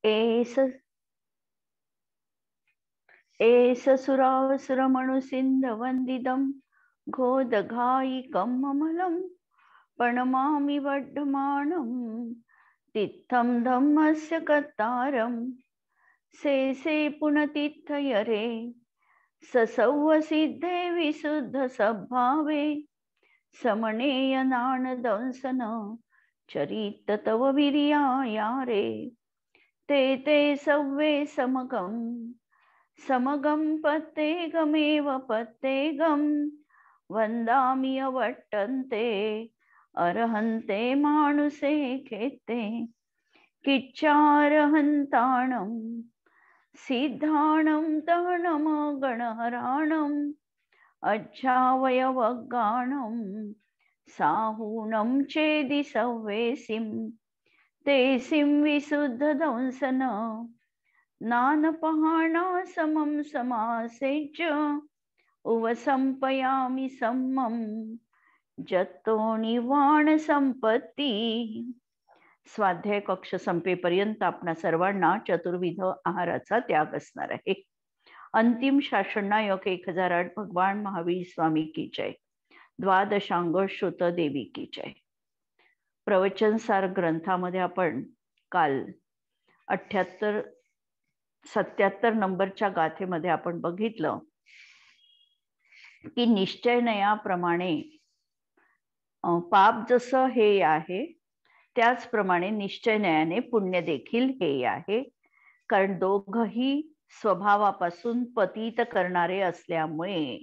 S S सुरासुरमणुसिन्धवन्दितं घोदघायिकम् अमलं प्रणमामि वर्धमानं तित्थं धम्मस्य कर्तारं शेषे पुनतिथयरे ससौवसिद्धे विशुद्धसद्भावे समनेयनानदंसन चरित तव वीर्यायारे ते ते सव्वे समगं पत्तेगमेव पत्तेगं वन्दामि अवट्टन्ते अर्हन्ते मानुषे खेते किच्चारहन्ताणं सिद्धाणं दहनं गणहराणं अज्जावयवगाणं साहूनं चेदि सव्वेसिं तेसिं विशुद्धदंसन नानपहाणा समं समासेच उवसंपयामि सम्मं जत्तो निवाण संपत्ती। स्वाध्याय कक्ष संपेपर्यंत आपणा सर्वांना चतुर्विध आहाराचा त्याग असणार आहे। अंतिम शासननायक 1008 भगवान महावीर स्वामी की जय। द्वादशांग श्रुत देवी की जय। प्रवचनसार ग्रंथामध्ये आपण काल 77 नंबरच्या गाथेमध्ये आपण बघितलं की निश्चयनयाप्रमाणे पाप जसं हेय आहे त्याचप्रमाणे निश्चयनयाने पुण्य देखील हेय आहे, कारण दोघही स्वभावापासून पतित करणारे असल्यामुळे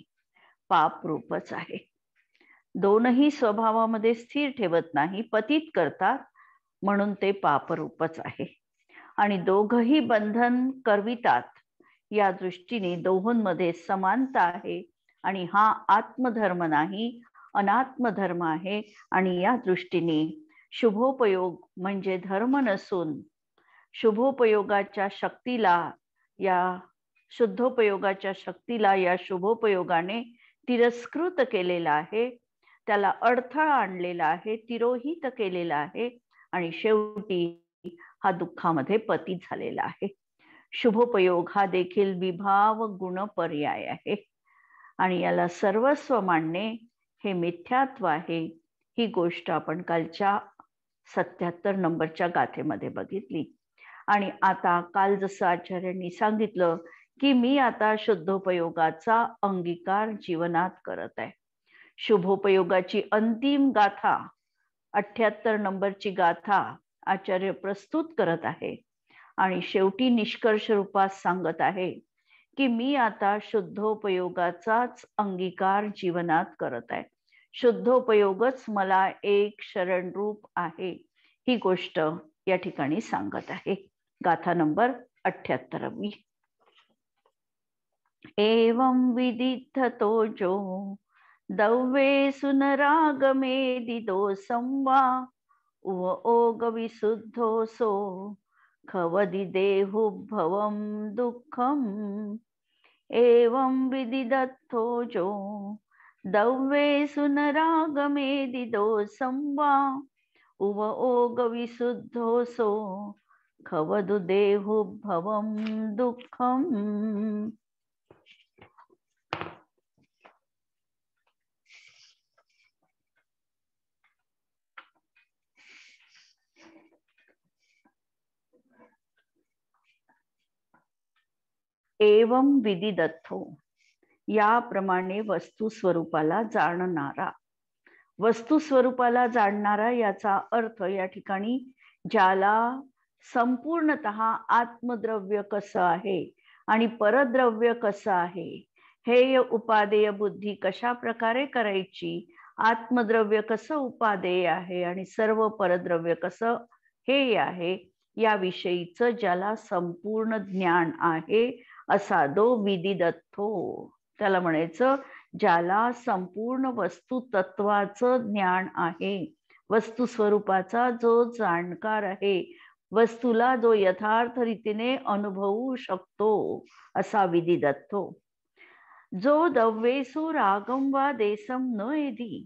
पाप रूपच आहे। दोनही स्वभावामध्ये स्थिर ठेवत नाही, पतित करतात, म्हणून ते पाप रूपच आहे। आणि दोघही बंधन करवितात, या दृष्टीने दोहोंमध्ये समानता आहे आणि हा आत्मधर्म नाही अनात्मधर्म आहे। आणि या दृष्टीने शुभोपयोग म्हणजे धर्म नसून शुभोपयोगाच्या शक्तीला या शुद्धोपयोगाच्या शक्तीला या शुभोपयोगाने तिरस्कृत केलेला आहे, त्याला अडथळा आणलेला आहे, तिरोहित केलेला आहे आणि शेवटी हा दुःखामध्ये पतित झालेला आहे। शुभोपयोग हा देखील विभाव गुण पर्याय आहे आणि याला सर्वस्व मानणे हे मिथ्यात्व आहे। ही गोष्ट आपण कालच्या 77 नंबरच्या गाथेमध्ये बघितली। आणि आता काल जसं आचार्यांनी सांगितलं की मी आता शुद्धोपयोगाचा अंगीकार जीवनात करत आहे। शुभोपयोगाची अंतिम गाथा 78 नंबरची गाथा आचार्य प्रस्तुत करत आहे आणि शेवटी निष्कर्ष रूपात सांगत आहे की मी आता शुद्धोपयोगाचाच अंगीकार जीवनात करत आहे। शुद्धोपयोगच मला एक शरण रूप आहे, ही गोष्ट या ठिकाणी सांगत आहे। गाथा नंबर 78। एवं विदिद्धतो जो दव्ये सुनराग मेदिदो संवा उव ओग विशुद्धोसो खवदि देहुभवं दुःखम्। एवं विदिदतो जो दव्ये सुनराग मेदिदो संवा उव ओग विशुद्धोसो खवदु देहुभवं दुःखम्। एवं विदिदत्थो, याप्रमाणे वस्तू स्वरूपाला जाणणारा। वस्तू स्वरूपाला जाणणारा याचा अर्थ या ठिकाणी ज्याला संपूर्णतः आत्मद्रव्य कसं आहे आणि परद्रव्य कसं आहे, हेय उपादेय बुद्धी कशा प्रकारे करायची, आत्मद्रव्य कसं उपादेय आहे आणि सर्व परद्रव्य कसं हेय आहे, याविषयीचं ज्याला संपूर्ण ज्ञान आहे असा दो विदिदत्थो, त्याला म्हणायचं ज्याला संपूर्ण वस्तू तत्वाचं ज्ञान आहे, वस्तू स्वरूपाचा जो जाणकार आहे, वस्तूला जो यथार्थ रीतीने अनुभवू शकतो असा विदिदत्थो। जो द्रव्येषु रागम वा देशम न एधी,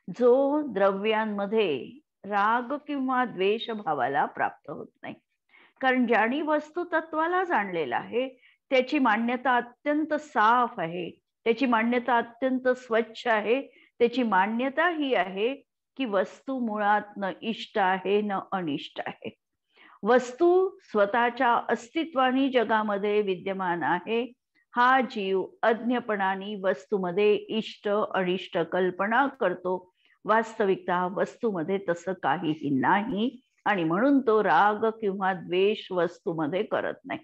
जो द्रव्यांमध्ये राग किंवा द्वेष भावाला प्राप्त होत नाही। कारण ज्याने वस्तू तत्वाला जाणलेला आहे त्याची मान्यता अत्यंत साफ आहे, त्याची मान्यता अत्यंत स्वच्छ आहे. त्याची मान्यता ही आहे की वस्तू मुळात न इष्ट आहे न अनिष्ट आहे. वस्तू स्वतःच्या अस्तित्वाने जगामध्ये विद्यमान आहे. हा जीव अज्ञपणाने वस्तूमध्ये इष्ट अनिष्ट कल्पना करतो. वास्तविकता वस्तूमध्ये तसं काहीही नाही आणि म्हणून तो राग किंवा द्वेष वस्तूमध्ये करत नाही.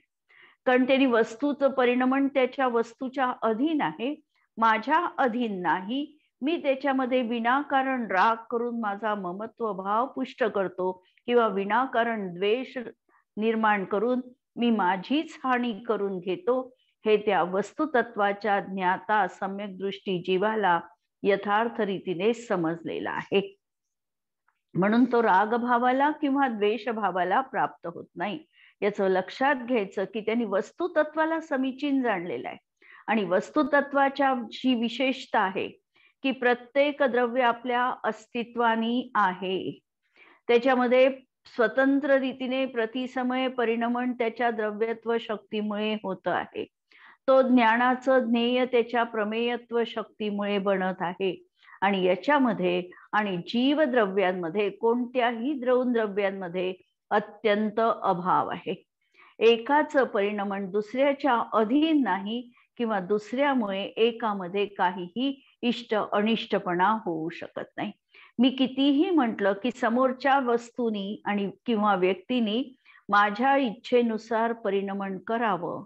कारण त्यांनी वस्तूचं परिणमन त्याच्या वस्तूच्या अधीन आहे, माझ्या अधीन नाही. मी त्याच्यामध्ये विनाकारण राग करून माझा ममत्व भाव पुष्ट करतो किंवा विनाकारण द्वेष निर्माण करून मी माझीच हानी करून घेतो. हे त्या वस्तुतत्वाच्या ज्ञाता सम्यक दृष्टी जीवाला यथार्थ रीतीने समजलेला आहे. म्हणून तो रागभावाला किंवा द्वेषभावाला प्राप्त होत नाही. याचं लक्षात घ्यायचं की त्यांनी वस्तुतत्वाला समीचीन जाणलेलं आहे. आणि वस्तुतत्वाच्या जी विशेषता आहे की प्रत्येक द्रव्य आपल्या अस्तित्वानी आहे, त्याच्यामध्ये स्वतंत्र रीतीने प्रतिसमय परिणमन त्याच्या द्रव्यत्व शक्तीमुळे होत आहे. तो ज्ञानाचं ज्ञेय त्याच्या प्रमेयत्व शक्तीमुळे बनत आहे. आणि याच्यामध्ये आणि जीवद्रव्यांमध्ये कोणत्याही द्रव्यांमध्ये अत्यंत अभाव आहे. एकाच परिणमन दुसऱ्याच्या अधीन नाही किंवा दुसऱ्यामुळे एकामध्ये काहीही इष्ट अनिष्टपणा होऊ शकत नाही. मी कितीही म्हटलं की समोरच्या वस्तूनी आणि किंवा व्यक्तीनी माझ्या इच्छेनुसार परिणमन करावं,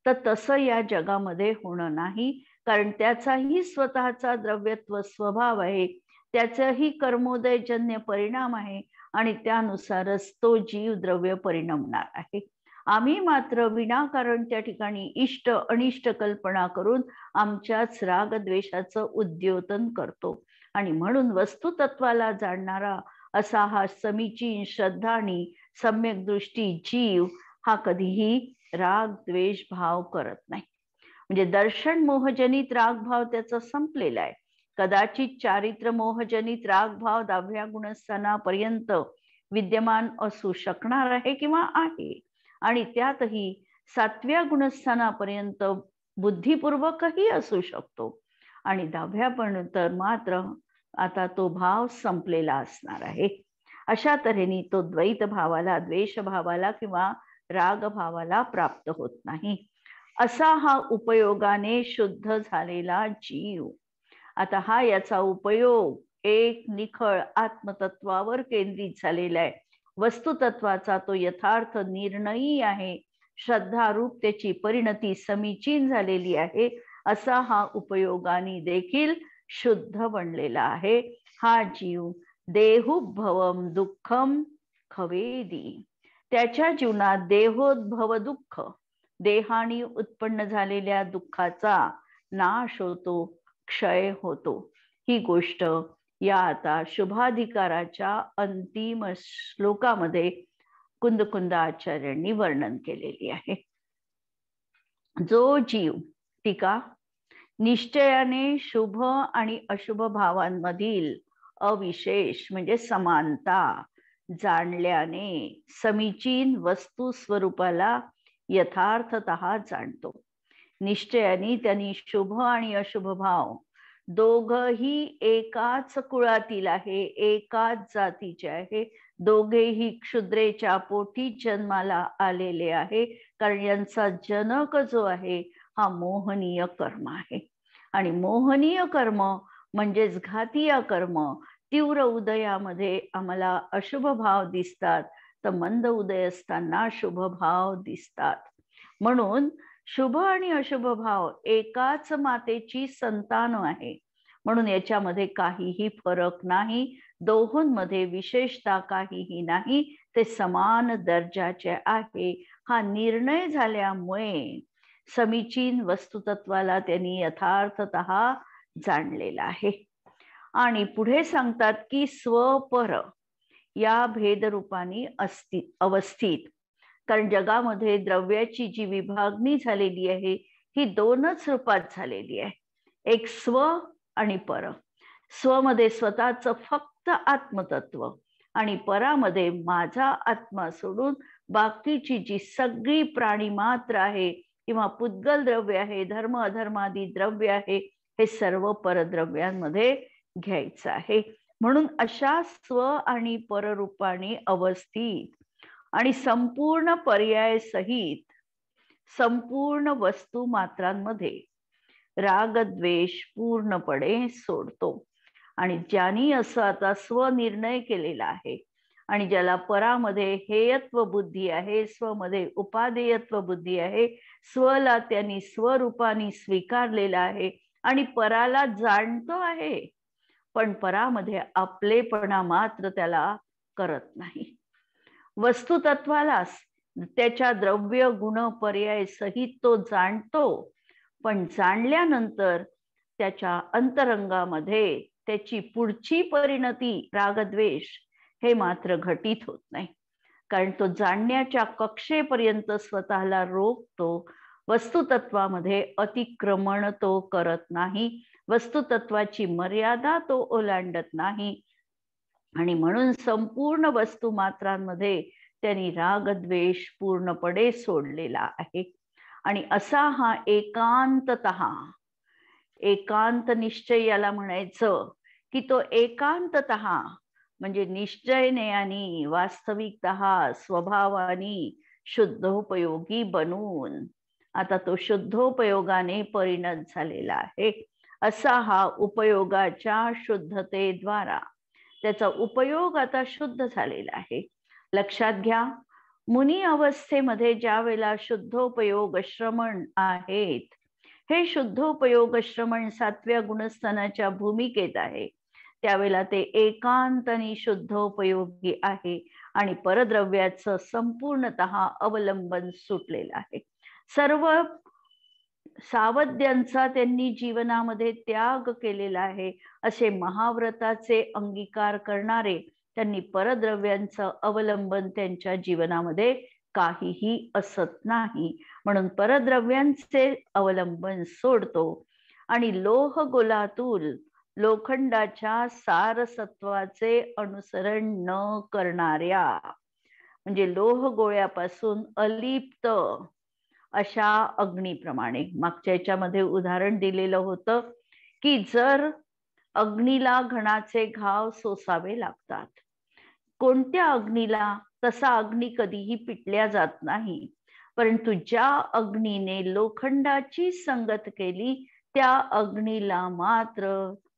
तर तसं या जगामध्ये होणं नाही. कारण त्याचाही स्वतःचा द्रव्यत्व स्वभाव आहे, त्याचाही कर्मोदयजन्य परिणाम आहे आणि त्यानुसारच तो जीव द्रव्य परिणमणार आहे. आम्ही मात्र विनाकारण त्या ठिकाणी इष्ट अनिष्ट कल्पना करून आमच्याच रागद्वेषाचं उद्योतन करतो. आणि म्हणून वस्तुतत्वाला जाणणारा असा हा समीचीन श्रद्धा आणि सम्यक दृष्टी जीव हा कधीही राग द्वेष भाव करत नाही. म्हणजे दर्शन मोहजनित रागभाव त्याचा संपलेला आहे. कदाचित चारित्र मोहजनित रागभाव 10व्या गुणस्थानापर्यंत विद्यमान असू शकणार आहे किंवा आहे, आणि त्यातही 7व्या गुणस्थानापर्यंत बुद्धिपूर्वकही असू शकतो. आणि 10व्या पण तर मात्र आता तो भाव संपलेला असणार आहे. अशा तऱ्हेने तो द्वैत भावाला, द्वेष भावाला किंवा राग भावाला प्राप्त होत नाही. असा हा उपयोगाने शुद्ध झालेला जीव. आता हा याचा उपयोग एक निखळ आत्मतत्वावर केंद्रित झालेला आहे. वस्तुतत्वाचा तो यथार्थ निर्णयी आहे. श्रद्धारूप त्याची परिणती समीचीन झालेली आहे. असा हा उपयोगाने देखील शुद्ध बनलेला आहे. हा जीव देहोद्भवम दुःखम खवेदी. त्याच्या जीवनात देहोद्भव दुःख, देहाने उत्पन्न झालेल्या दुःखाचा नाश होतो, क्षय होतो. ही गोष्ट या आता शुभाधिकाराच्या अंतिम श्लोकामध्ये कुंदकुंद आचार्यांनी वर्णन केलेली आहे. जो जीव टीका निश्चयाने शुभ आणि अशुभ भावांमधील अविशेष म्हणजे समानता जाणल्याने समीचीन वस्तू स्वरूपाला यथार्थतः जाणतो. निश्चयाने त्यांनी शुभ आणि अशुभ भाव दोघही एकाच कुळातील आहे, एकाच जातीचे आहे. दोघेही क्षुद्रेच्या पोटी जन्माला आलेले आहे. कारण यांचा जनक जो आहे हा मोहनीय कर्म आहे. आणि मोहनीय कर्म म्हणजेच घातीय कर्म. तीव्र उदयामध्ये आम्हाला अशुभ भाव दिसतात, तर मंद उदय असताना शुभ भाव दिसतात. म्हणून शुभ आणि अशुभ भाव एकाच मातेची संतान आहे. म्हणून याच्यामध्ये काहीही फरक नाही. दोहोंमध्ये विशेषता काहीही नाही. ते समान दर्जाचे आहे. हा निर्णय झाल्यामुळे समीचीन वस्तुतत्वाला त्यांनी यथार्थतः जाणलेला आहे. आणि पुढे सांगतात की स्वपर या भेदरूपाने अवस्थित. कारण जगामध्ये द्रव्याची जी विभागणी झालेली आहे ही दोनच रूपात झालेली आहे. एक स्व आणि पर. स्वमध्ये स्वतःच फक्त आत्मतत्व आणि परामध्ये माझा आत्मा सोडून बाकीची जी सगळी प्राणी मात्र आहे किंवा पुद्गल द्रव्य आहे, धर्म अधर्मादी द्रव्य आहे, हे सर्व परद्रव्यांमध्ये घ्यायचं आहे. म्हणून अशा स्व आणि पररूपाने अवस्थित आणि संपूर्ण पर्याय सहित संपूर्ण वस्तू मात्रांमध्ये रागद्वेष पूर्णपणे सोडतो. आणि ज्यांनी असं आता स्वनिर्णय केलेला आहे आणि ज्याला परामध्ये हेयत्व बुद्धी आहे, स्वमध्ये उपादेयत्व बुद्धी आहे, स्वला त्यांनी स्वरूपाने स्वीकारलेला आहे आणि पराला जाणतो आहे, पण परामध्ये आपलेपणा मात्र त्याला करत नाही. वस्तुतत्वालाच त्याच्या द्रव्य गुण पर्याय सहित तो जाणतो, पण जाणल्यानंतर त्याच्या अंतरंगामध्ये त्याची पुढची परिणती रागद्वेष हे मात्र घटित होत नाही. कारण तो जाणण्याच्या कक्षेपर्यंत स्वतःला रोखतो. वस्तुतत्वामध्ये अतिक्रमण तो करत नाही, वस्तुतत्वाची मर्यादा तो ओलांडत नाही. आणि म्हणून संपूर्ण वस्तू मात्रांमध्ये त्यांनी रागद्वेष पूर्णपणे सोडलेला आहे. आणि असा हा एकांत निश्चय याला म्हणायचं, की तो एकांततः म्हणजे निश्चयने वास्तविकतः स्वभावाने शुद्धोपयोगी बनून आता तो शुद्धोपयोगाने परिणत झालेला आहे. असा हा उपयोगाच्या शुद्धतेद्वारा त्याचा उपयोग आता शुद्ध झालेला आहे. लक्षात घ्या, मुनी अवस्थेमध्ये ज्या वेळेला शुद्धोपयोग श्रमण आहेत, हे शुद्धोपयोग श्रमण 7व्या गुणस्थानाच्या भूमिकेत आहे, त्यावेळेला ते एकांतनी शुद्धोपयोगी आहे आणि परद्रव्याचं संपूर्णतः अवलंबन सुटलेलं आहे. सर्व सावध्यांचा त्यांनी जीवनामध्ये त्याग केलेला आहे. असे महाव्रताचे अंगीकार करणारे त्यांनी परद्रव्यांचं अवलंबन त्यांच्या जीवनामध्ये काहीही असत नाही. म्हणून परद्रव्यांचे अवलंबन सोडतो आणि लोह गोलातून लोखंडाच्या सारसत्वाचे अनुसरण न करणाऱ्या म्हणजे लोह गोळ्यापासून अलिप्त अशा अग्नीप्रमाणे, मागच्या याच्यामध्ये उदाहरण दिलेलं होतं की जर अग्नीला घणाचे घाव सोसावे लागतात, कोणत्या अग्नीला? तसा अग्नी कधीही पिटल्या जात नाही, परंतु ज्या अग्नीने लोखंडाची संगत केली त्या अग्नीला मात्र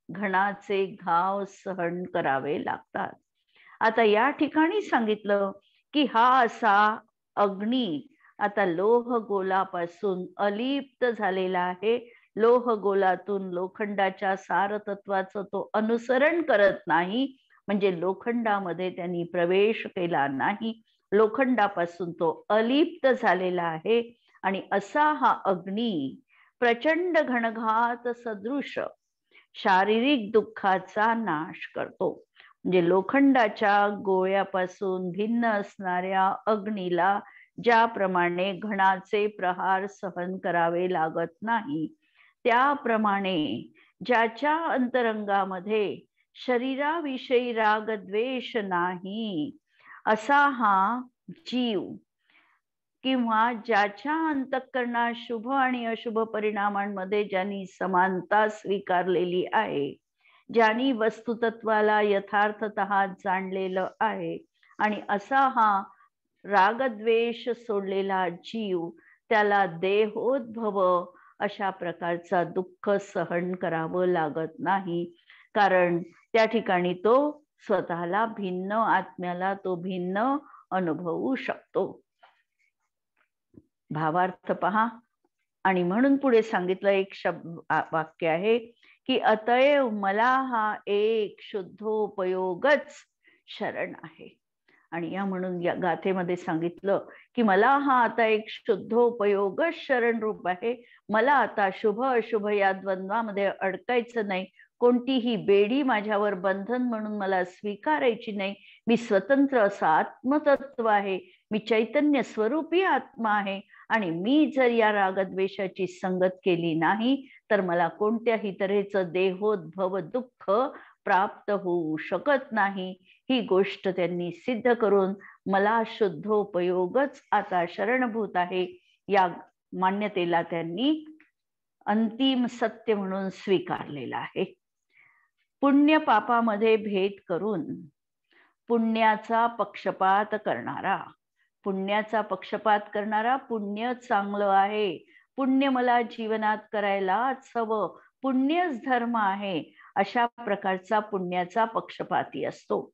घणाचे घाव सहन करावे लागतात. आता या ठिकाणी सांगितलं की हा असा अग्नी आता लोह गोलापासून अलिप्त झालेला आहे. लोह गोलातून लोखंडाच्या सारतत्वाचं तो अनुसरण करत नाही, म्हणजे लोखंडामध्ये त्यांनी प्रवेश केला नाही, लोखंडापासून तो अलिप्त झालेला आहे. आणि असा हा अग्नी प्रचंड घणघात सदृश शारीरिक दुःखाचा नाश करतो. म्हणजे लोखंडाच्या गोळ्यापासून भिन्न असणाऱ्या अग्नीला ज्याप्रमाणे घणाचे प्रहार सहन करावे लागत नाही, त्याप्रमाणे ज्याच्या अंतरंगामध्ये शरीराविषयी रागद्वेष नाही असा हा जीव किंवा ज्याच्या अंतःकरणात शुभ आणि अशुभ परिणामांमध्ये ज्यांनी समानता स्वीकारलेली आहे, ज्यांनी वस्तुतत्वाला यथार्थतः जाणलेलं आहे आणि असा हा रागद्वेष सोडलेला जीव, त्याला देहोद्भव अशा प्रकारचा दुःख सहन करावं लागत नाही. कारण त्या ठिकाणी तो स्वतःला भिन्न, आत्म्याला तो भिन्न अनुभवू शकतो. भावार्थ पहा. आणि म्हणून पुढे सांगितलं एक वाक्य आहे की अतएव मला हा एक शुद्धोपयोगच शरण आहे. आणि या म्हणून या गाथेमध्ये सांगितलं की मला हा आता एक शुद्धोपयोगच शरण रूप आहे. मला आता शुभ अशुभ या द्वंद्वामध्ये अडकायचं नाही, कोणतीही बेडी माझ्यावर बंधन म्हणून मला स्वीकारायची नाही. मी स्वतंत्र असं आत्मतत्व आहे, मी चैतन्य स्वरूपी आत्मा आहे आणि मी जर या रागद्वेषाची संगत केली नाही तर मला कोणत्याही तऱ्हेचं देहोद्भव दुःख प्राप्त होऊ शकत नाही. ही गोष्ट त्यांनी सिद्ध करून मला शुद्धोपयोगच आता शरणभूत आहे, या मान्यतेला त्यांनी अंतिम सत्य म्हणून स्वीकारलेला आहे. पुण्य पापामध्ये भेद करून पुण्याचा पक्षपात करणारा, पुण्य चांगलं आहे, पुण्य मला जीवनात करायलाच हवं, पुण्यच धर्म आहे, अशा प्रकारचा पुण्याचा पक्षपाती असतो.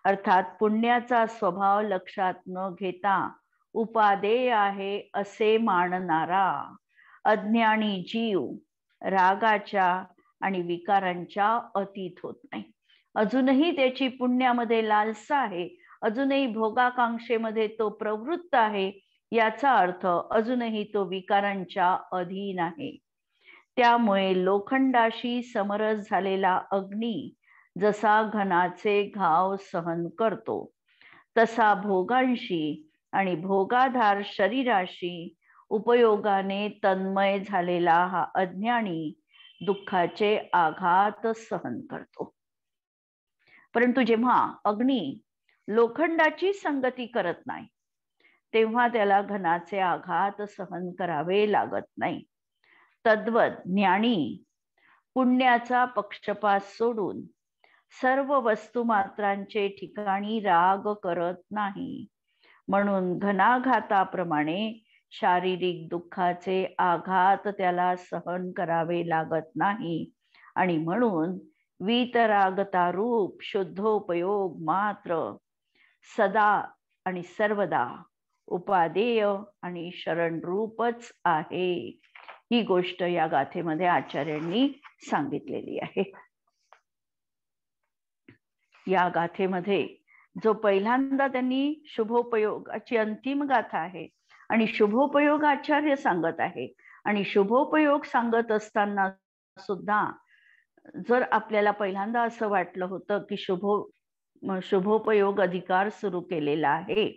अर्थात पुण्याचा स्वभाव लक्षात न घेता उपादेय आहे असे मानणारा अज्ञानी जीव रागाच्या आणि विकारांच्या अतीत होत नाही. अजूनही त्याची पुण्यामध्ये लालसा आहे, अजूनही भोगाकांक्षेमध्ये तो प्रवृत्त आहे, याचा अर्थ अजूनही तो विकारांच्या अधीन आहे. त्यामुळे लोखंडाशी समरस झालेला अग्नी जसा घनाचे घाव सहन करतो, तसा भोगांशी आणि भोगाधार शरीराशी उपयोगाने तन्मय झालेला हा अज्ञानी दुःखाचे आघात सहन करतो. परंतु जेव्हा अग्नी लोखंडाची संगती करत नाही, तेव्हा त्याला घनाचे आघात सहन करावे लागत नाही. तद्वत ज्ञानी पुण्याचा पक्षपात सोडून सर्व वस्तुमात्रांचे ठिकाणी राग करत नाही. म्हणून घनाघाताप्रमाणे शारीरिक दुःखाचे आघात त्याला सहन करावे लागत नाही, आणि म्हणून वीतरागता रूप शुद्धोपयोग मात्र सदा आणि सर्वदा उपादेय आणि शरण रूपच आहे. ही गोष्ट या गाथेमध्ये आचार्यांनी सांगितलेली आहे. या गाथेमध्ये जो पहिल्यांदा त्यांनी शुभोपयोगाची अंतिम गाथा आहे, आणि शुभोपयोग आचार्य सांगत आहे, आणि शुभोपयोग सांगत असताना सुद्धा जर आपल्याला पहिल्यांदा असं वाटलं होतं की शुभोपयोग अधिकार सुरू केलेला आहे,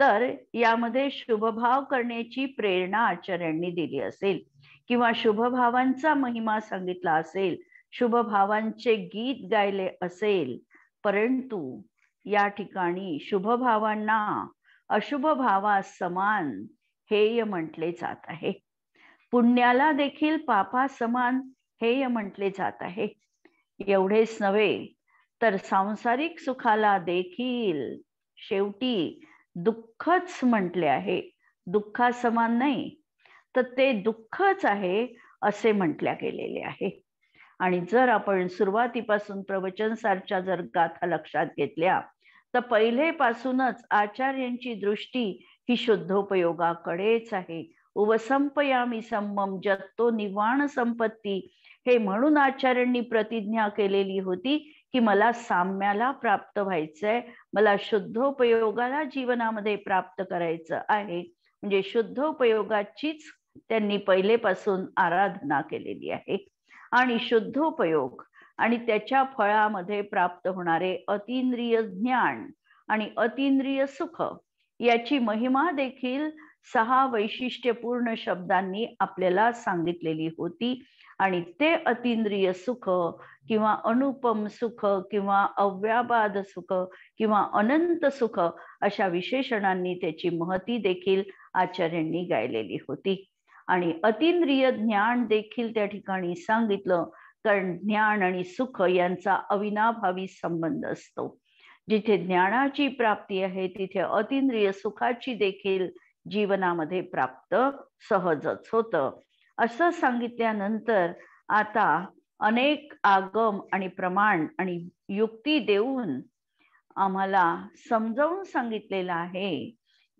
तर यामध्ये शुभभाव करण्याची प्रेरणा आचार्यांनी दिली असेल, किंवा शुभभावांचा महिमा सांगितला असेल, शुभभावांचे गीत गायले असेल. परंतु या ठिकाणी शुभभावांना अशुभ भावा समान हेय म्हटले जात आहे. पुण्याला देखील पापा समान हेय म्हटले जात आहे. एवढेच नव्हे तर सांसारिक सुखाला देखील शेवटी दुःखच म्हटले आहे. दुःखासमान नाही, तर ते दुःखच आहे असे म्हटल्या गेलेले आहे. आणि जर आपण सुरुवातीपासून प्रवचनसारच्या जर गाथा लक्षात घेतल्या, तर पहिलेपासूनच आचार्यांची दृष्टी ही शुद्धोपयोगाकडेच आहे. उवसंपयामी सम्मम जत्तो निवाण संपत्ती, हे म्हणून आचार्यांनी प्रतिज्ञा केलेली होती की मला साम्याला प्राप्त व्हायचंय, मला शुद्धोपयोगाला जीवनामध्ये प्राप्त करायचं आहे. म्हणजे शुद्धोपयोगाचीच त्यांनी पहिलेपासून आराधना केलेली आहे. आणि शुद्धोपयोग आणि त्याच्या फळामध्ये प्राप्त होणारे अतींद्रिय ज्ञान आणि अतींद्रिय सुख याची महिमा देखील 6 वैशिष्ट्यपूर्ण शब्दांनी आपल्याला सांगितलेली होती. आणि ते अतींद्रिय सुख किंवा अनुपम सुख किंवा अव्याबाद सुख किंवा अनंत सुख अशा विशेषणांनी त्याची महती देखील आचार्यांनी गायलेली होती. आणि अतींद्रिय ज्ञान देखील त्या ठिकाणी सांगितलं, कारण ज्ञान आणि सुख यांचा अविनाभावी संबंध असतो. जिथे ज्ञानाची प्राप्ती आहे तिथे अतींद्रिय सुखाची देखील जीवनामध्ये प्राप्त सहजच होतं. असं सांगितल्यानंतर आता अनेक आगम आणि प्रमाण आणि युक्ती देऊन आम्हाला समजावून सांगितलेलं आहे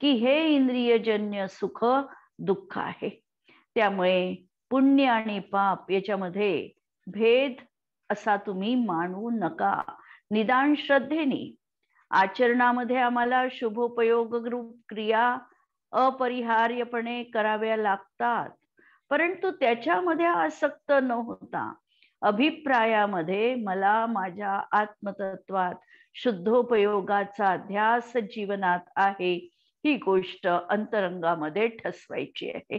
की हे इंद्रियजन्य सुख दुःख आहे. त्यामुळे पुण्य आणि पाप याच्यामध्ये भेद असा तुम्ही मानू नका. निदान श्रद्धेने आचरणामध्ये आम्हाला शुभोपयोग रूप क्रिया अपरिहार्यपणे कराव्या लागतात, परंतु त्याच्यामध्ये आसक्त न होता अभिप्रायामध्ये मला माझ्या आत्मतत्वात शुद्धोपयोगाचा ध्यास जीवनात आहे, ही गोष्ट अंतरंगामध्ये ठसवायची आहे.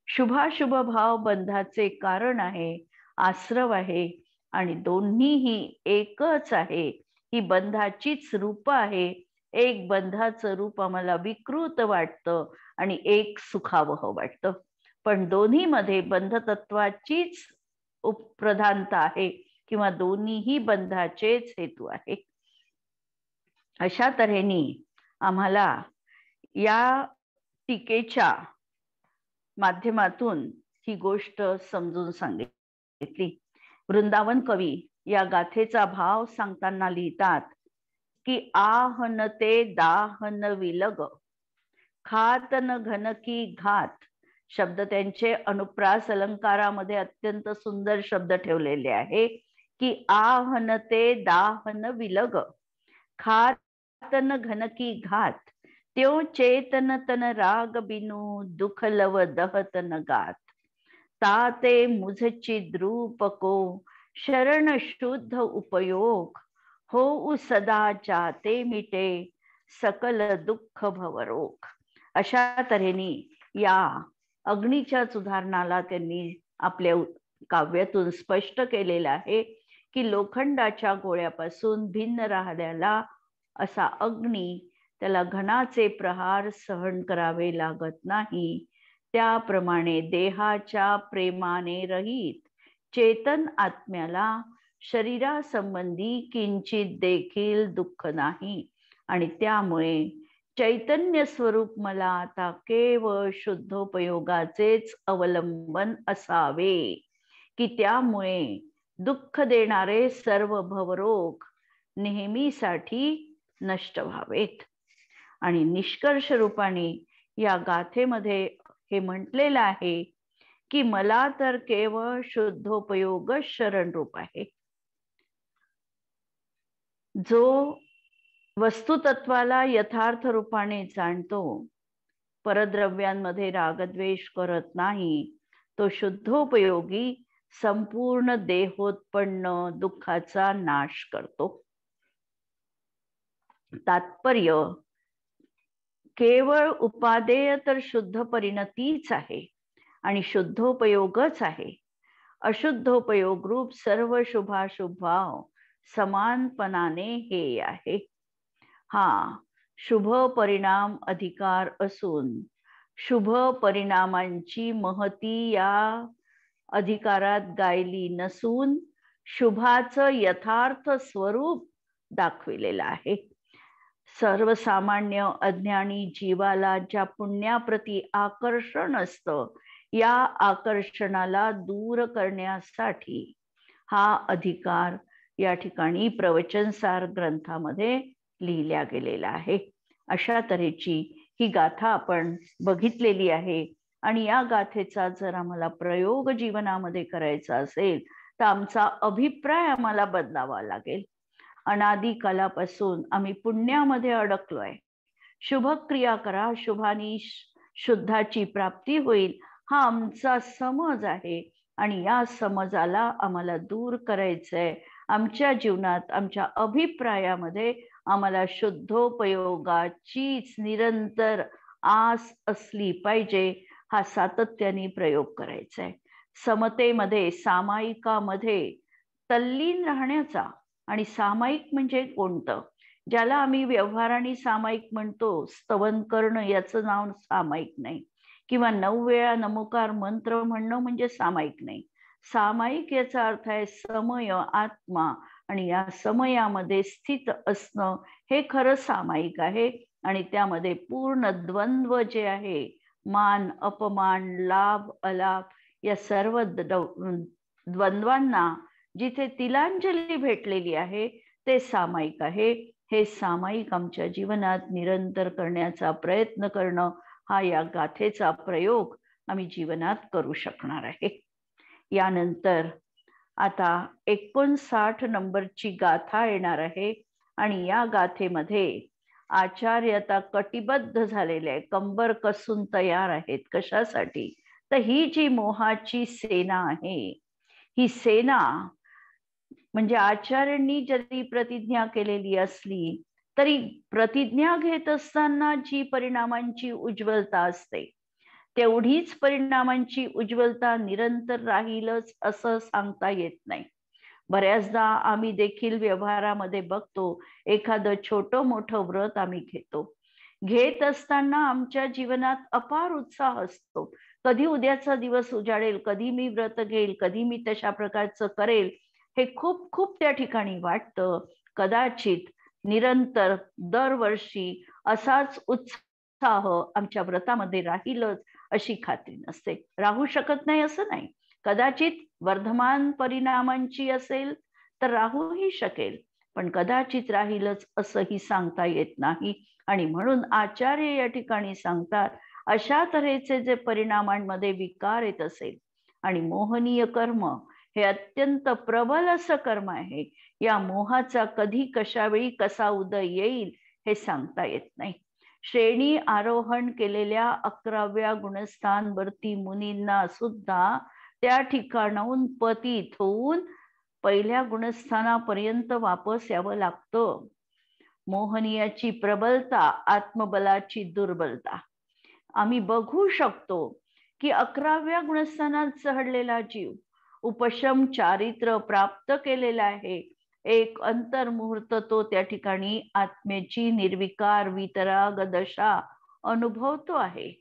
शुभाशुभ भाव बंधाचे कारण आहे, आश्रव आहे, आणि दोन्हीही एकच आहे. ही बंधाचीच रूप आहे, एक बंधाचं रूप आम्हाला विकृत वाटतं आणि एक सुखावह वाटतं, पण दोन्हीमध्ये बंधतत्वाचीच प्रधानता आहे किंवा दोन्हीही बंधाचेच हेतू आहे. अशा तऱ्हेने आम्हाला या टीकेच्या माध्यमातून ही गोष्ट समजून सांगितली. वृंदावन कवी या गाथेचा भाव सांगताना लिहितात की आहन ते दाहन विलग, खात न घन की घात. शब्द त्यांचे अनुप्रास अलंकारामध्ये अत्यंत सुंदर शब्द ठेवलेले आहे की आहन ते दाहन विलग, खात न घन की घात. त्यो चेतन तन राग बिनु, दुख लव दहत न गात. ताते मुझची द्रूप को, शरण शुद्ध उपयोग. हो सदा चाते मिटे, सकल दुःख भवरोग. अशा तऱ्हेने या अग्नीच्याच उदाहरणाला त्यांनी आपल्या काव्यातून स्पष्ट केलेलं आहे की लोखंडाच्या गोळ्यापासून भिन्न राहिलेला असा अग्नी, त्याला घनाचे प्रहार सहन करावे लागत नाही. त्याप्रमाणे देहाच्या प्रेमाने रहित चेतन आत्म्याला शरीरासंबंधी किंचित देखील दुःख नाही, आणि त्यामुळे चैतन्य स्वरूप मला आता केवळ शुद्धोपयोगाचेच अवलंबन असावे, की त्यामुळे दुःख देणारे सर्व भवरोग नेहमीसाठी नष्ट व्हावेत. आणि निष्कर्ष रूपाने या गाथेमध्ये हे म्हटलेलं आहे की मला तर केवळ शुद्धोपयोग शरण रूप आहे. जो वस्तुतत्वाला यथार्थ रूपाने जाणतो, परद्रव्यांमध्ये रागद्वेष करत नाही, तो शुद्धोपयोगी संपूर्ण देहोत्पन्न दुःखाचा नाश करतो. तात्पर्य केवळ उपादेय तर शुद्ध परिणतीच आहे आणि शुद्धोपयोगच आहे. अशुद्धोपयोग रूप सर्व शुभाशुभ भाव समानपणाने हे आहे. हा शुभ परिणाम अधिकार असून शुभ परिणामांची महती या अधिकारात गायली नसून शुभाचं यथार्थ स्वरूप दाखविलेलं आहे. सर्वसामान्य अज्ञानी जीवाला ज्या पुण्याप्रती आकर्षण असतं, या आकर्षणाला दूर करण्यासाठी हा अधिकार या ठिकाणी प्रवचनसार ग्रंथामध्ये लिहिल्या गेलेला आहे. अशा तऱ्हेची ही गाथा आपण बघितलेली आहे, आणि या गाथेचा जर आम्हाला प्रयोग जीवनामध्ये करायचा असेल तर आमचा अभिप्राय आम्हाला बदलावा लागेल. अनादी कालापासून आम्ही पुण्यामध्ये अडकलोय. शुभ क्रिया करा, शुभानी शुद्धाची प्राप्ती होईल, हा आमचा समज आहे, आणि या समजाला आम्हाला दूर करायचंय. आमच्या जीवनात, आमच्या अभिप्रायामध्ये आम्हाला शुद्धोपयोगाचीच निरंतर आस असली पाहिजे. हा सातत्याने प्रयोग करायचा आहे. समतेमध्ये, सामायिकामध्ये तल्लीन राहण्याचा. आणि सामायिक म्हणजे कोणतं? ज्याला आम्ही व्यवहाराने सामायिक म्हणतो, स्तवन करणं याचं नाव सामायिक नाही, किंवा 9 वेळा नमोकार मंत्र म्हणणं म्हणजे सामायिक नाही. सामायिक याचा अर्थ आहे समय, आत्मा, आणि या समयामध्ये स्थित असणं हे खरं सामायिक आहे. आणि त्यामध्ये पूर्ण द्वंद्व जे आहे, मान अपमान, लाभ अलाभ, या सर्व द्वंद्वांना जिथे तिलांजली भेटलेली आहे ते सामायिक आहे. हे सामायिक आमच्या जीवनात निरंतर करण्याचा प्रयत्न करणं, हा या गाथेचा प्रयोग आम्ही जीवनात करू शकणार आहे. यानंतर आता 59 नंबरची गाथा येणार आहे, आणि या गाथेमध्ये आचार्य आता कटिबद्ध झालेले आहे, कंबर कसून तयार आहेत. कशासाठी? तर ही जी मोहाची सेना आहे, ही सेना म्हणजे आचार्यांनी जरी प्रतिज्ञा केलेली असली तरी प्रतिज्ञा घेत असताना जी परिणामांची उज्ज्वलता असते, तेवढीच परिणामांची उज्ज्वलता निरंतर राहीलच असं सांगता येत नाही. बऱ्याचदा आम्ही देखील व्यवहारामध्ये बघतो, एखादं छोटं मोठं व्रत आम्ही घेत असताना आमच्या जीवनात अपार उत्साह असतो. कधी उद्याचा दिवस उजाडेल, कधी मी व्रत घेईल, कधी मी तशा प्रकारचं करेल, हे खूप खूप त्या ठिकाणी वाटतं. कदाचित निरंतर दरवर्षी असाच उत्साह आमच्या व्रतामध्ये राहीलच अशी खात्री नसते. राहू शकत नाही असं नाही. कदाचित वर्धमान परिणामांची असेल तर राहूही शकेल, पण कदाचित राहीलच असंही सांगता येत नाही. आणि म्हणून आचार्य या ठिकाणी सांगतात, अशा तऱ्हेचे जे परिणामांमध्ये विकार येत असेल आणि मोहनीय कर्म हे अत्यंत प्रबल असं कर्म आहे, या मोहाचा कधी कशावेळी कसा उदय येईल हे सांगता येत नाही. श्रेणी आरोहण केलेल्या 11व्या गुणस्थानवरती मुनींना सुद्धा त्या ठिकाणाहून पतित होऊन पहिल्या गुणस्थानापर्यंत वापस यावं लागतं. मोहनीयाची प्रबलता, आत्मबलाची दुर्बलता आम्ही बघू शकतो की 11व्या गुणस्थानात चढलेला जीव उपशम चारित्र प्राप्त केलेला आहे. एक अंतर्मुहूर्त तो त्या ठिकाणी आत्मेची निर्विकार वितराग दशा अनुभवतो आहे.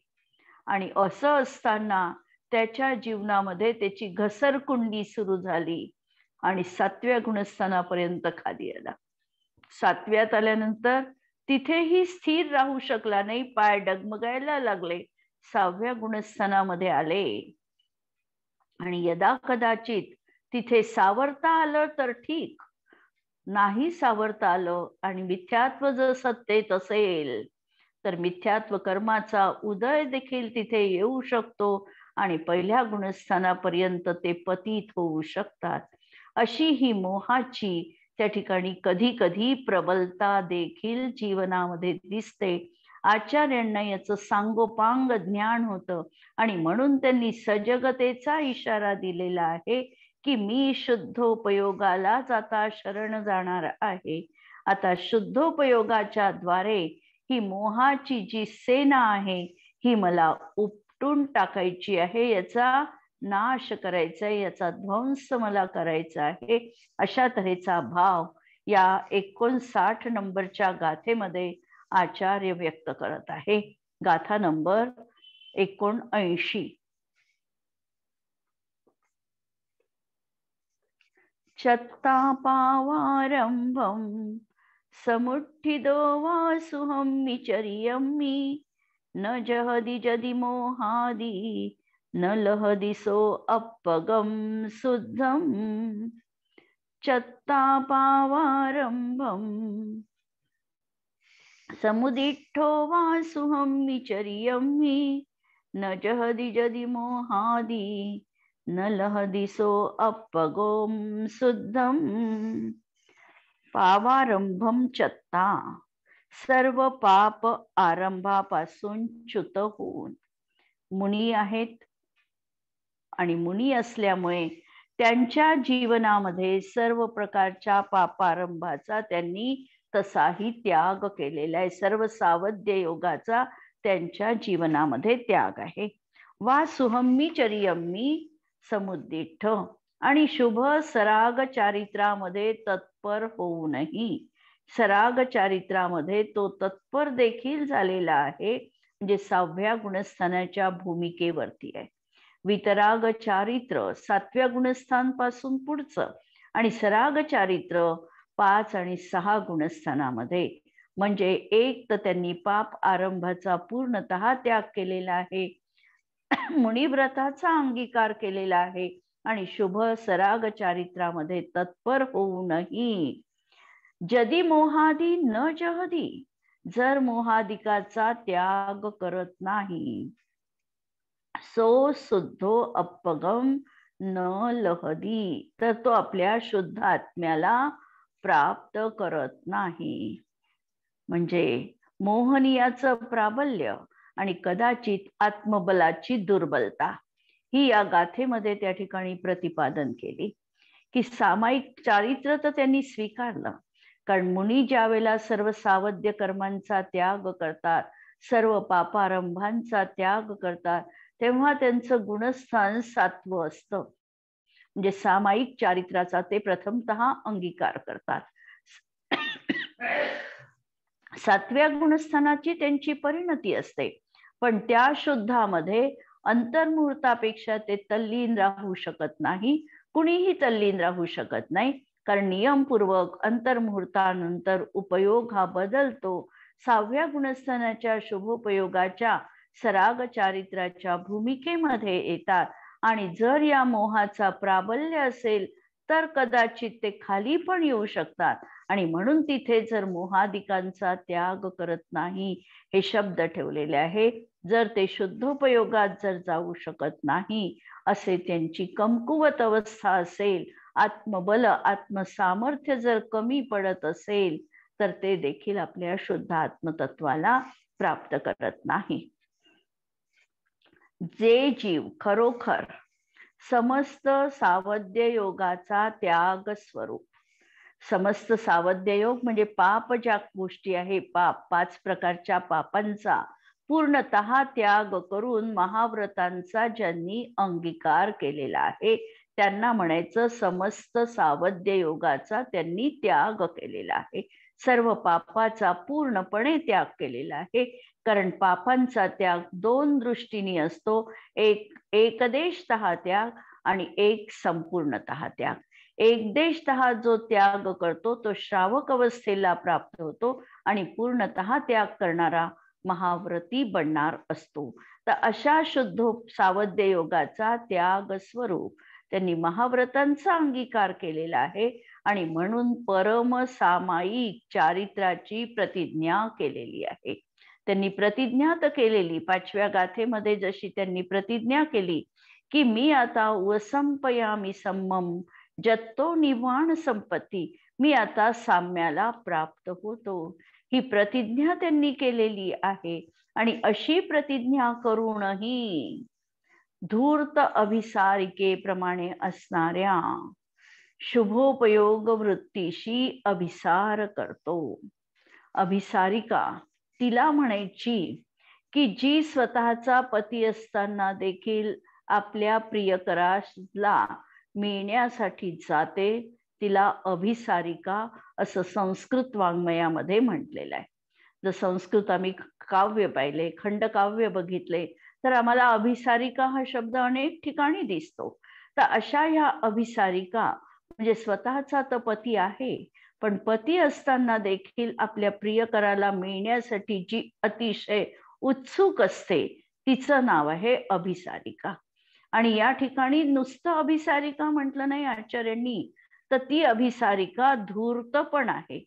आणि असं असताना त्याच्या जीवनामध्ये त्याची घसरकुंडी सुरू झाली आणि 7व्या गुणस्थानापर्यंत खाली आला. 7व्यात आल्यानंतर तिथेही स्थिर राहू शकला नाही, पाय डगमगायला लागले. 6व्या गुणस्थानामध्ये आले आणि यदा कदाचित तिथे सावरता आलं तर ठीक, नाही सावरता आलं आणि मिथ्यात्व जर सत्तेत असेल तर मिथ्यात्व कर्माचा उदय देखील तिथे येऊ शकतो आणि पहिल्या गुणस्थानापर्यंत ते पतित होऊ शकतात. अशी ही मोहाची त्या ठिकाणी कधी कधी प्रबलता देखील जीवनामध्ये दिसते. आचार्यांना याचं सांगोपांग ज्ञान होतं आणि म्हणून त्यांनी सजगतेचा इशारा दिलेला आहे की मी शुद्धोपयोगालाच आता शरण जाणार आहे. आता शुद्धोपयोगाच्या द्वारे ही मोहाची जी सेना आहे ही मला उपटून टाकायची आहे, याचा नाश करायचा आहे, याचा ध्वंस मला करायचा आहे. अशा तऱ्हेचा भाव या 59 नंबरच्या गाथेमध्ये आचार्य व्यक्त करत आहे. गाथा नंबर 79. चत्तापावारंभं समुत्थितो वासुहम्मिचर्यम्मि न जहदि जदि मोहादि न लहदि सो अपगम शुद्धं. चत्तापावारंभं समुदिष्ठो वासुहम्मिचर्यम्मि न जहदि जदि मोहादि न लहदि सो अपगोम शुद्धम. पावारंभम चत्ता, सर्व पाप आरंभापासून च्युत होऊन. मुनी आहेत आणि मुनी असल्यामुळे त्यांच्या जीवनामध्ये सर्व प्रकारच्या पापारंभाचा त्यांनी तसाही त्याग केलेला आहे. सर्व सावध्य योगाचा त्यांच्या जीवनामध्ये त्याग आहे. वा सुहम्मीचर्यम्मी समुद्दिष्ठ, आणि शुभ सराग चारित्रामध्ये तत्पर होऊनही सराग चारित्रामध्ये तो तत्पर देखील झालेला आहे, म्हणजे 6व्या गुणस्थानाच्या भूमिकेवरती आहे. वितराग चारित्र 7व्या गुणस्थान पासून पुढचं आणि सराग चारित्र 5 आणि 6 गुणस्थानामध्ये. म्हणजे एक तर त्यांनी पाप आरंभाचा पूर्णतः त्याग केलेला आहे, मुनिव्रताचा अंगीकार केलेला आहे आणि शुभ सराग चारित्रामध्ये तत्पर होऊनही जदी मोहादी न जहदी, जर मोहादिकाचा त्याग करत नाही, सो शुद्धो अपगम न लहदी, तर तो आपल्या शुद्ध आत्म्याला प्राप्त करत नाही. म्हणजे मोहनीयाचं प्राबल्य आणि कदाचित आत्मबलाची दुर्बलता ही या गाथेमध्ये त्या ठिकाणी प्रतिपादन केली. की सामायिक चारित्र तर त्यांनी स्वीकारलं, कारण मुनी ज्या वेळेला सर्व सावध्य कर्मांचा त्याग करतात, सर्व पापारंभांचा त्याग करतात, तेव्हा त्यांचं गुणस्थान 7वं असतं. म्हणजे सामायिक चारित्राचा ते प्रथमतः अंगीकार करतात. 7व्या गुणस्थानाची त्यांची परिणती असते, पण त्या शुद्धामध्ये अंतर्मुहूर्तापेक्षा ते तल्लीन राहू शकत नाही, कुणीही तल्लीन राहू शकत नाही, कारण नियमपूर्वक अंतर्मुहूर्तानंतर उपयोग हा बदलतो. 6व्या गुणस्थानाच्या शुभोपयोगाच्या सराग चारित्राच्या भूमिकेमध्ये येतात, आणि जर या मोहाचा प्राबल्य असेल तर कदाचित ते खाली पण येऊ शकतात, आणि म्हणून तिथे जर मोहादिकांचा त्याग करत नाही हे शब्द ठेवलेले आहे. जर ते शुद्धोपयोगात जर जाऊ शकत नाही, असे त्यांची कमकुवत अवस्था असेल, आत्मबल आत्मसामर्थ्य जर कमी पडत असेल, तर ते देखील आपल्या शुद्ध आत्मतत्वाला प्राप्त करत नाही. जे जीव खरोखर समस्त सावध्य योगाचा त्याग स्वरूप, समस्त सावध्य योग म्हणजे पाप ज्या गोष्टी आहे, पाप 5 प्रकारच्या पापांचा पूर्णतः त्याग करून महाव्रतांचा ज्यांनी अंगीकार केलेला आहे, त्यांना म्हणायचं समस्त सावध्य योगाचा त्यांनी त्याग केलेला आहे. सर्व पापाचा पूर्णपणे त्याग केलेला आहे, कारण पापांचा त्याग 2 दृष्टीने असतो, एक एकदेशतः त्याग आणि एक संपूर्णतः त्याग. एकदेशतः जो त्याग करतो तो श्रावक अवस्थेला प्राप्त होतो, आणि पूर्णतः त्याग करणारा महाव्रती बनणार असतो. तर अशा शुद्ध सावध्य योगाचा त्याग स्वरूप त्यांनी महाव्रतांचा अंगीकार केलेला आहे, आणि म्हणून परम सामायिक चारित्राची प्रतिज्ञा केलेली आहे. त्यांनी प्रतिज्ञा तर केलेली, 5व्या गाथेमध्ये जशी त्यांनी प्रतिज्ञा केली की मी आता वसंपयामी सम्मम जत्तो निवाण संपत्ती, मी आता साम्याला प्राप्त होतो, ही प्रतिज्ञा त्यांनी केलेली आहे. आणि अशी प्रतिज्ञा करूनही धूर्त अभिसारिकेप्रमाणे असणाऱ्या शुभोपयोग वृत्तीशी अभिसार करतो. अभिसारिका तिला म्हणायची की जी स्वतःचा पती असताना देखील आपल्या प्रियकराला मिळण्यासाठी जाते, तिला अभिसारिका असं संस्कृत वाङ्मयामध्ये म्हटलेलं आहे. जर संस्कृत आम्ही काव्य पाहिले, खंडकाव्य बघितले, तर आम्हाला अभिसारिका हा शब्द अनेक ठिकाणी दिसतो. तर अशा ह्या अभिसारिका म्हणजे स्वतःचा तर पती आहे, पण पती असताना देखील आपल्या प्रियकराला मिळण्यासाठी जी अतिशय उत्सुक असते, तिचं नाव आहे अभिसारिका. आणि या ठिकाणी नुसतं अभिसारिका म्हटलं नाही आचार्यांनी, तर ती अभिसारिका धूर्त पण आहे,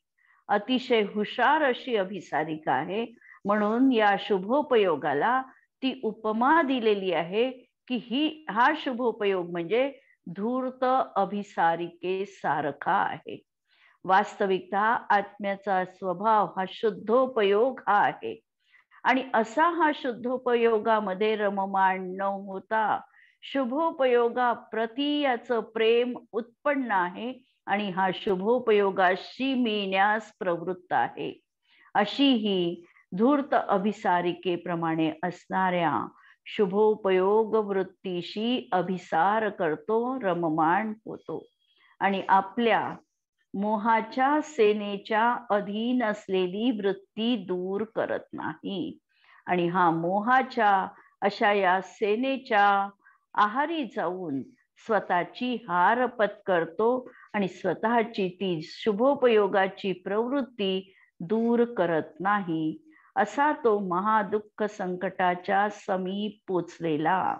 अतिशय हुशार अशी अभिसारिका आहे. म्हणून या शुभोपयोगाला ती उपमा दिलेली आहे की हा शुभोपयोग म्हणजे धूर्त अभिसारिके सारखा आहे. वास्तविकता आत्म्याचा स्वभाव हा शुद्धोपयोग हा आहे, आणि असा हा शुद्धोपयोगामध्ये रममाण न होता शुभोपयोगा प्रति याचं प्रेम उत्पन्न आहे, आणि हा शुभोपयोगाशी मिळण्यास प्रवृत्त आहे. अशी ही धूर्त अभिसारिकेप्रमाणे असणाऱ्या शुभोपयोग वृत्तीशी अभिसार करतो, रममाण होतो, आणि आपल्या मोहाच्या सेनेच्या अधीन असलेली वृत्ती दूर करत नाही. आणि हा मोहाच्या अशा या सेनेच्या आहारी जाऊन स्वतःची हार पत्करतो, आणि स्वतःची ती शुभोपयोगाची प्रवृत्ती दूर करत नाही. असा तो महादुःख संकटाच्या समीप पोचलेला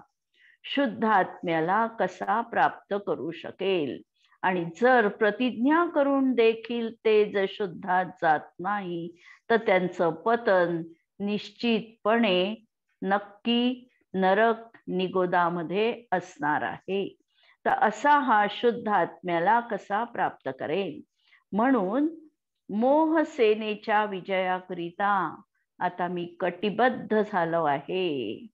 शुद्ध आत्म्याला कसा प्राप्त करू शकेल. आणि जर प्रतिज्ञा करून देखील ते जर शुद्धात जात नाही, तर त्यांचं पतन निश्चितपणे नक्की नरक निगोदामध्ये असणार आहे. तर असा हा शुद्ध आत्म्याला कसा प्राप्त करेल. म्हणून मोह सेनेच्या विजयाकरिता आता मी कटिबद्ध झालो आहे.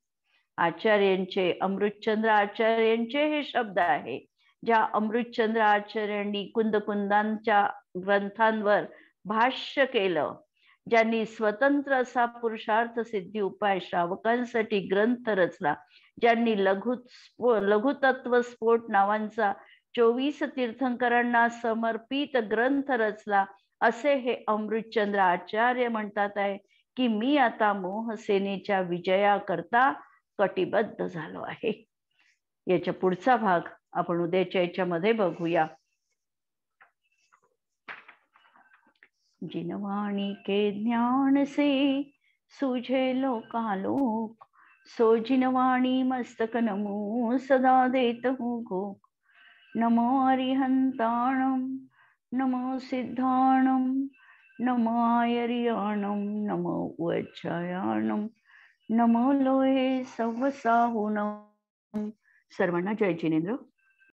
आचार्यांचे, अमृतचंद्र आचार्यांचे हे शब्द आहे, ज्या अमृतचंद्र आचार्यांनी कुंदकुंदांच्या ग्रंथांवर भाष्य केलं, ज्यांनी स्वतंत्र असा पुरुषार्थ सिद्धी उपाय श्रावकांसाठी ग्रंथ रचला, ज्यांनी लघुतत्व स्फोट नावांचा 24 तीर्थंकरांना समर्पित ग्रंथ रचला असे हे अमृतचंद्र आचार्य म्हणतात आहे की मी आता मोहसेनेच्या विजयाकरता कटिबद्ध झालो आहे. याच्या पुढचा भाग आपण उद्याच्या याच्यामध्ये बघूया. जिनवाणी के ज्ञान से सूझे लोकालोक, सो जिनवाणी मस्तक नमो सदा देत हूँ घोक. नमो अरिहंताणम नमो सिद्धाणम नमो आयर्याणम नमो उच्चायाणम नमो लोहे सवसाहुणम. सर्वांना जय जिनेंद्र.